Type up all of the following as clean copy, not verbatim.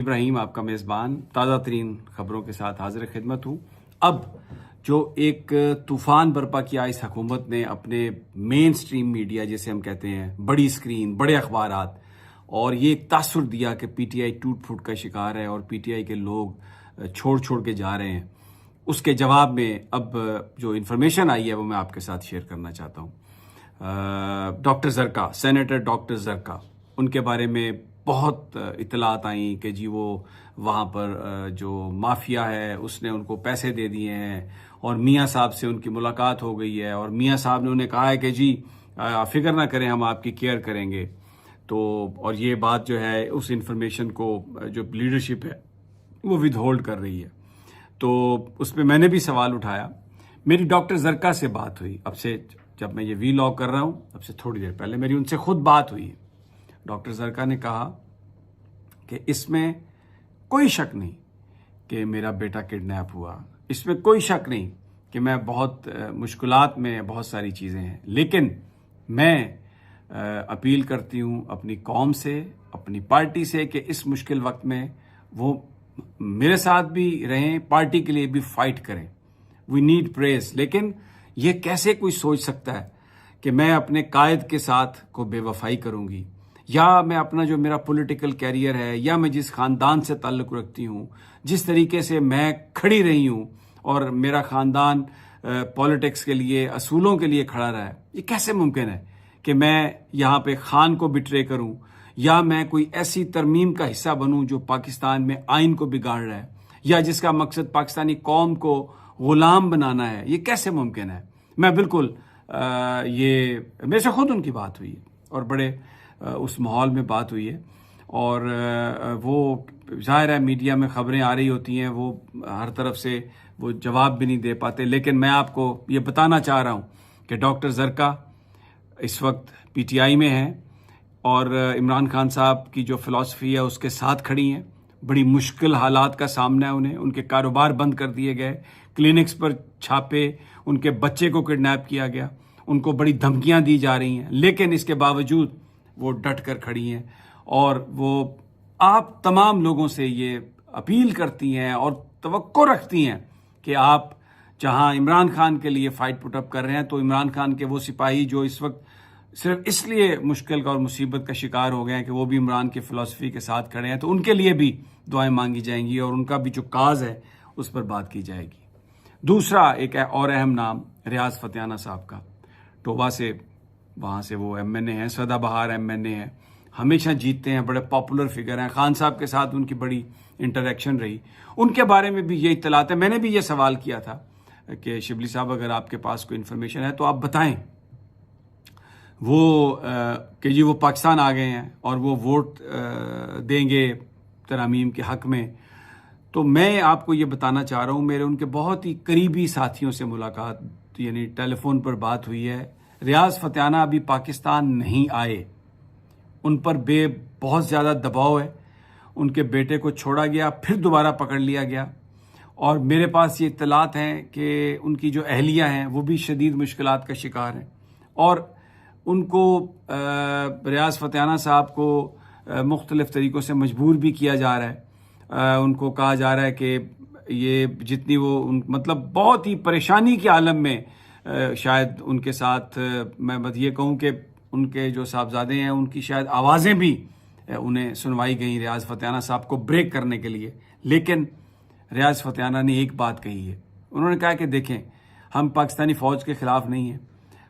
ابراہیم آپ کا میزبان تازہ ترین خبروں کے ساتھ حاضر خدمت ہوں۔ اب جو ایک طوفان برپا کیا اس حکومت نے اپنے مین سٹریم میڈیا جسے ہم کہتے ہیں، بڑی سکرین، بڑے اخبارات، اور یہ ایک تاثر دیا کہ پی ٹی آئی ٹوٹ پھوٹ کا شکار ہے اور پی ٹی آئی کے لوگ چھوڑ کے جا رہے ہیں، اس کے جواب میں اب جو انفارمیشن آئی ہے وہ میں آپ کے ساتھ شیئر کرنا چاہتا ہوں۔ ڈاکٹر زرکا، سینیٹر ڈاکٹر زرکا، ان کے بارے میں بہت اطلاعات آئیں کہ جی وہ وہاں پر جو مافیا ہے اس نے ان کو پیسے دے دیے ہیں اور میاں صاحب سے ان کی ملاقات ہو گئی ہے اور میاں صاحب نے انہیں کہا ہے کہ جی فکر نہ کریں، ہم آپ کی کیئر کریں گے۔ تو اور یہ بات جو ہے اس انفارمیشن کو جو لیڈرشپ ہے وہ ود ہولڈ کر رہی ہے۔ تو اس پہ میں نے بھی سوال اٹھایا۔ میری ڈاکٹر زرکا سے بات ہوئی، اب سے جب میں یہ وی لاگ کر رہا ہوں اب سے تھوڑی دیر پہلے میری ان سے خود بات ہوئی۔ ڈاکٹر زرکا نے کہا کہ اس میں کوئی شک نہیں کہ میرا بیٹا کڈنیپ ہوا، اس میں کوئی شک نہیں کہ میں بہت مشکلات میں، بہت ساری چیزیں ہیں، لیکن میں اپیل کرتی ہوں اپنی قوم سے، اپنی پارٹی سے کہ اس مشکل وقت میں وہ میرے ساتھ بھی رہیں، پارٹی کے لیے بھی فائٹ کریں۔ وی نیڈ پریز۔ لیکن یہ کیسے کوئی سوچ سکتا ہے کہ میں اپنے قائد کے ساتھ کو بے وفائی کروں گی، یا میں اپنا جو میرا پولیٹیکل کیریئر ہے، یا میں جس خاندان سے تعلق رکھتی ہوں، جس طریقے سے میں کھڑی رہی ہوں اور میرا خاندان پولیٹکس کے لیے، اصولوں کے لیے کھڑا رہا ہے، یہ کیسے ممکن ہے کہ میں یہاں پہ خان کو بٹرے کروں، یا میں کوئی ایسی ترمیم کا حصہ بنوں جو پاکستان میں آئین کو بگاڑ رہا ہے، یا جس کا مقصد پاکستانی قوم کو غلام بنانا ہے؟ یہ کیسے ممکن ہے؟ میں بالکل یہ میرے سے خود ان کی بات ہوئی ہے اور بڑے اس ماحول میں بات ہوئی ہے، اور وہ ظاہر ہے میڈیا میں خبریں آ رہی ہوتی ہیں، وہ ہر طرف سے وہ جواب بھی نہیں دے پاتے، لیکن میں آپ کو یہ بتانا چاہ رہا ہوں کہ ڈاکٹر زرکا اس وقت پی ٹی آئی میں ہیں اور عمران خان صاحب کی جو فلسفی ہے اس کے ساتھ کھڑی ہیں۔ بڑی مشکل حالات کا سامنا ہے انہیں، ان کے کاروبار بند کر دیے گئے، کلینکس پر چھاپے، ان کے بچے کو کڈنیپ کیا گیا، ان کو بڑی دھمکیاں دی جا رہی ہیں، لیکن اس کے باوجود وہ ڈٹ کر کھڑی ہیں، اور وہ آپ تمام لوگوں سے یہ اپیل کرتی ہیں اور توقع رکھتی ہیں کہ آپ جہاں عمران خان کے لیے فائٹ پٹ اپ کر رہے ہیں، تو عمران خان کے وہ سپاہی جو اس وقت صرف اس لیے مشکل کا اور مصیبت کا شکار ہو گئے ہیں کہ وہ بھی عمران کی فلسفی کے ساتھ کھڑے ہیں، تو ان کے لیے بھی دعائیں مانگی جائیں گی اور ان کا بھی جو کاز ہے اس پر بات کی جائے گی۔ دوسرا ایک اور اہم نام ریاض فتیانہ صاحب کا، ٹوبہ سے، وہاں سے وہ ایم این اے ہیں، سدا بہار ایم این اے ہیں، ہمیشہ جیتتے ہیں، بڑے پاپولر فگر ہیں، خان صاحب کے ساتھ ان کی بڑی انٹریکشن رہی۔ ان کے بارے میں بھی یہ اطلاعات ہے۔ میں نے بھی یہ سوال کیا تھا کہ شبلی صاحب اگر آپ کے پاس کوئی انفارمیشن ہے تو آپ بتائیں، وہ کہ جی وہ پاکستان آ گئے ہیں اور وہ ووٹ دیں گے ترامیم کے حق میں۔ تو میں آپ کو یہ بتانا چاہ رہا ہوں، میرے ان کے بہت ہی قریبی ساتھیوں سے ملاقات، یعنی ٹیلی فون پر بات ہوئی ہے۔ ریاض فتیانہ ابھی پاکستان نہیں آئے، ان پر بہت زیادہ دباؤ ہے، ان کے بیٹے کو چھوڑا گیا، پھر دوبارہ پکڑ لیا گیا، اور میرے پاس یہ اطلاعات ہیں کہ ان کی جو اہلیہ ہیں وہ بھی شدید مشکلات کا شکار ہیں، اور ان کو ریاض فتیانہ صاحب کو مختلف طریقوں سے مجبور بھی کیا جا رہا ہے۔ ان کو کہا جا رہا ہے کہ یہ جتنی وہ مطلب بہت ہی پریشانی کے عالم میں شاید ان کے ساتھ، میں بس یہ کہوں کہ ان کے جو صاحبزادے ہیں ان کی شاید آوازیں بھی انہیں سنوائی گئیں ریاض فتیانہ صاحب کو بریک کرنے کے لیے، لیکن ریاض فتیانہ نے ایک بات کہی ہے، انہوں نے کہا کہ دیکھیں ہم پاکستانی فوج کے خلاف نہیں ہیں،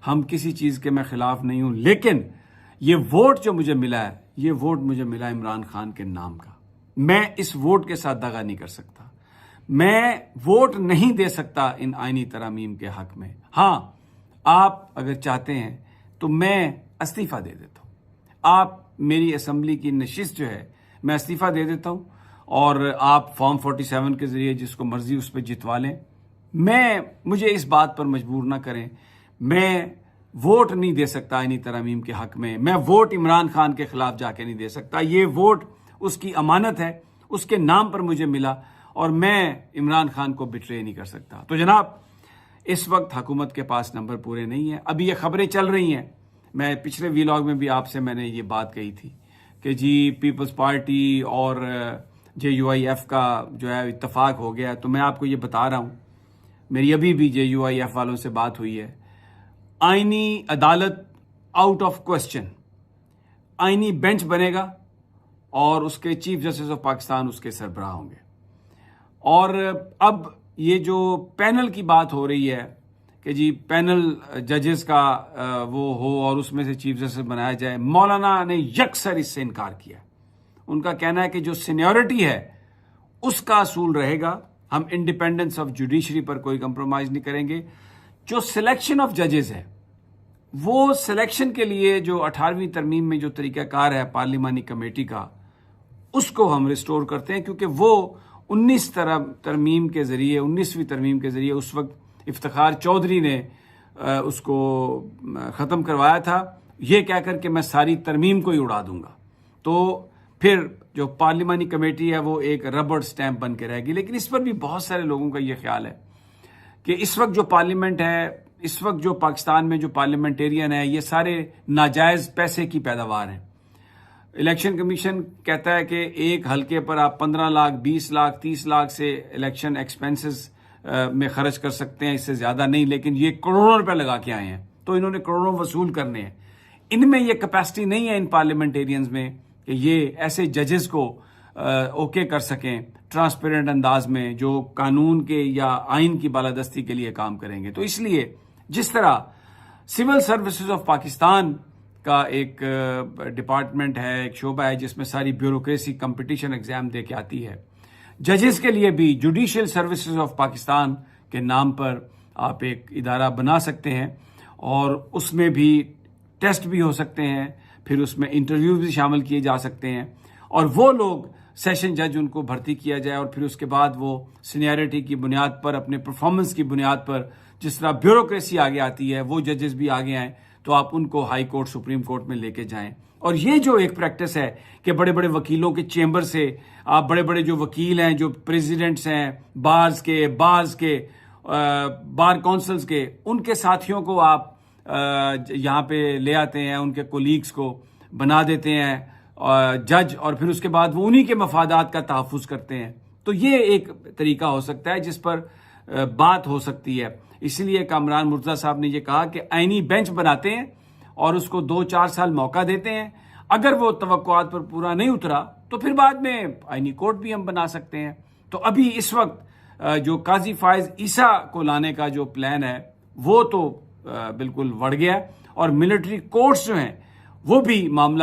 ہم کسی چیز کے میں خلاف نہیں ہوں، لیکن یہ ووٹ جو مجھے ملا ہے، یہ ووٹ مجھے ملا عمران خان کے نام کا، میں اس ووٹ کے ساتھ دغا نہیں کر سکتا، میں ووٹ نہیں دے سکتا ان آئینی ترامیم کے حق میں۔ ہاں آپ اگر چاہتے ہیں تو میں استعفیٰ دے دیتا ہوں، آپ میری اسمبلی کی نشست جو ہے میں استعفیٰ دے دیتا ہوں، اور آپ فارم 47 کے ذریعے جس کو مرضی اس پہ جتوا لیں، مجھے اس بات پر مجبور نہ کریں۔ میں ووٹ نہیں دے سکتا آئینی ترامیم کے حق میں ووٹ عمران خان کے خلاف جا کے نہیں دے سکتا، یہ ووٹ اس کی امانت ہے، اس کے نام پر مجھے ملا، اور میں عمران خان کو بٹرے نہیں کر سکتا۔ تو جناب اس وقت حکومت کے پاس نمبر پورے نہیں ہیں، ابھی یہ خبریں چل رہی ہیں، میں پچھلے وی لاگ میں بھی آپ سے میں نے یہ بات کہی تھی کہ جی پیپلز پارٹی اور JUIF کا جو ہے اتفاق ہو گیا. تو میں آپ کو یہ بتا رہا ہوں, میری ابھی بھی JUIF والوں سے بات ہوئی ہے. آئینی عدالت آؤٹ آف کوسچن, آئینی بینچ بنے گا اور اس کے چیف جسٹس آف پاکستان اس کے سربراہ ہوں گے. اور اب یہ جو پینل کی بات ہو رہی ہے کہ جی پینل ججز کا وہ ہو اور اس میں سے چیف جسٹس بنایا جائے, مولانا نے یکسر اس سے انکار کیا. ان کا کہنا ہے کہ جو سینیورٹی ہے اس کا اصول رہے گا, ہم انڈیپینڈنس آف جوڈیشری پر کوئی کمپرومائز نہیں کریں گے. جو سلیکشن آف ججز ہے وہ سلیکشن کے لیے جو 18ویں ترمیم میں جو طریقہ کار ہے پارلیمانی کمیٹی کا, اس کو ہم ریسٹور کرتے ہیں, کیونکہ وہ 19ویں ترمیم کے ذریعے اس وقت افتخار چودھری نے اس کو ختم کروایا تھا, یہ کہہ کر کہ میں ساری ترمیم کو ہی اڑا دوں گا. تو پھر جو پارلیمانی کمیٹی ہے وہ ایک ربڑ سٹیمپ بن کے رہے گی. لیکن اس پر بھی بہت سارے لوگوں کا یہ خیال ہے کہ اس وقت جو پارلیمنٹ ہے, اس وقت جو پاکستان میں جو پارلیمنٹیرین ہے, یہ سارے ناجائز پیسے کی پیداوار ہیں. الیکشن کمیشن کہتا ہے کہ ایک حلقے پر آپ 15 لاکھ 20 لاکھ 30 لاکھ سے الیکشن ایکسپینسز میں خرچ کر سکتے ہیں, اس سے زیادہ نہیں. لیکن یہ کروڑوں روپے لگا کے آئے ہیں, تو انہوں نے کروڑوں وصول کرنے ہیں. ان میں یہ کیپیسٹی نہیں ہے ان پارلیمنٹیرینز میں کہ یہ ایسے ججز کو اوکے کر سکیں ٹرانسپیرنٹ انداز میں جو قانون کے یا آئین کی بالادستی کے لیے کام کریں گے. تو اس لیے جس طرح سول سروسز آف پاکستان کا ایک ڈپارٹمنٹ ہے, ایک شعبہ ہے جس میں ساری بیوروکریسی کمپٹیشن ایگزام دے کے آتی ہے, ججز کے لیے بھی جوڈیشل سروسز آف پاکستان کے نام پر آپ ایک ادارہ بنا سکتے ہیں, اور اس میں بھی ٹیسٹ بھی ہو سکتے ہیں, پھر اس میں انٹرویو بھی شامل کیے جا سکتے ہیں, اور وہ لوگ سیشن جج ان کو بھرتی کیا جائے, اور پھر اس کے بعد وہ سینیئرٹی کی بنیاد پر, اپنے پرفارمنس کی بنیاد پر, جس طرح بیوروکریسی آگے آتی ہے وہ ججز بھی آگے آئیں, تو آپ ان کو ہائی کورٹ سپریم کورٹ میں لے کے جائیں. اور یہ جو ایک پریکٹس ہے کہ بڑے بڑے وکیلوں کے چیمبر سے آپ بڑے بڑے جو وکیل ہیں, جو پریزیڈنٹس ہیں بارز کے بار کونسلز کے, ان کے ساتھیوں کو آپ یہاں پہ لے آتے ہیں, ان کے کولیگز کو بنا دیتے ہیں جج, اور پھر اس کے بعد وہ انہی کے مفادات کا تحفظ کرتے ہیں. تو یہ ایک طریقہ ہو سکتا ہے جس پر بات ہو سکتی ہے. اس لیے کامران مرتضیٰ صاحب نے یہ کہا کہ آئینی بینچ بناتے ہیں اور اس کو 2-4 سال موقع دیتے ہیں. اگر وہ توقعات پر پورا نہیں اترا تو پھر بعد میں آئینی کورٹ بھی ہم بنا سکتے ہیں. تو ابھی اس وقت جو قاضی فائز عیسیٰ کو لانے کا جو پلان ہے وہ تو بالکل بڑھ گیا, اور ملٹری کورٹس جو ہیں وہ بھی معاملہ